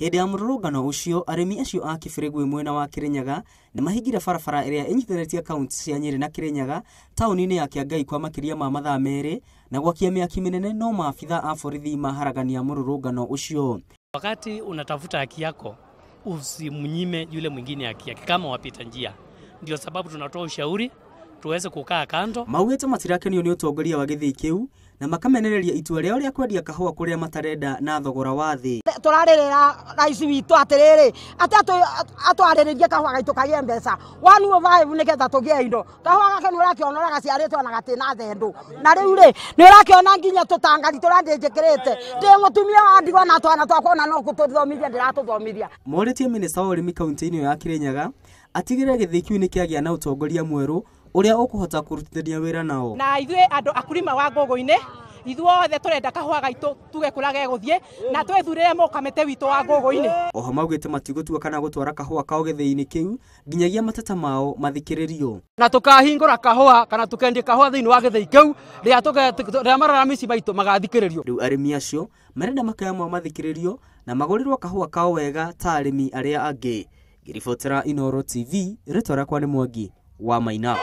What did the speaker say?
Hĩndĩ ya mũrũrũngano ũcio, arĩmi acio a Kĩbĩrĩgwĩ mwena wa Kĩrĩnyaga nĩ mahingire barabara ĩrĩa ĩnyitithanĩtie kaunti cia Nyeri na Kĩrĩnyaga taũni-inĩ ya Kĩangai kwa makĩria ma mathaa merĩ na gwakia mĩaki mĩnene, no maabitha a borithi maharagania mũrũrũngano ũcio. Wakati unatafuta haki yako, usimnyime yule mwingine haki yake kama wapita njia. Ndio sababu tunatoa ushauri tuweze kukaa kando. Maugĩte matirakenio nĩ ũtongoria wa gĩthĩi kĩu na makamenereria itua rĩao rĩa kwendia kahũa kũrĩa matarenda na thogora wa thĩ. Tũrarĩrĩra rais witũ atĩrĩrĩ atwarĩrĩrie kahũa gaitũ kagĩe mbeca 105 nĩgetha tũgĩe indo. Kahũa gake nĩ ũrakĩona gaciarĩtwo na gatina thendũ. Na rĩu rĩ nĩ ũrakĩona nginya tũtangari tũrandĩnjĩkĩrĩte. Ndĩ mũtumia wa ndigwa na twana twakwa na no gũtũthomithia ndĩratũthomithia. Morĩtie minista wa ũrĩmi kaunti-inĩ ya Kĩrĩnyaga atigĩrĩre gĩthĩi kĩu nĩ kĩagĩa na ũtongoria mwerũ ũrĩa ũkũhota kũrutithania wĩra nao. Na ithuĩ andũ akurima wa ngũgũ-inĩ ithuothe tũrenda kahũa gaitũ tugekũrage gũthiĩ na twĩthurĩre mũkamĩte witũ wa ngũgũ-inĩ. Oho maugĩte matigũtua kana gũtwara kahũa kao gĩthĩi-inĩ kĩu nginyagia mateta mao mathikĩrĩrio. Na tukahingũra kahũa kana tukendia kahũa thĩinĩ wa gĩthĩi kĩu rĩrĩa mararamici maitũ magathikĩrĩrio. Rĩu arĩmi acio marenda makaya mao mathikĩrĩrio na magũrĩrwo kahũa kao wega ta arĩmi arĩa angĩ. Ngĩribotera Inooro TV, rĩtwa rĩakwa nĩ Mwangi wa Maina.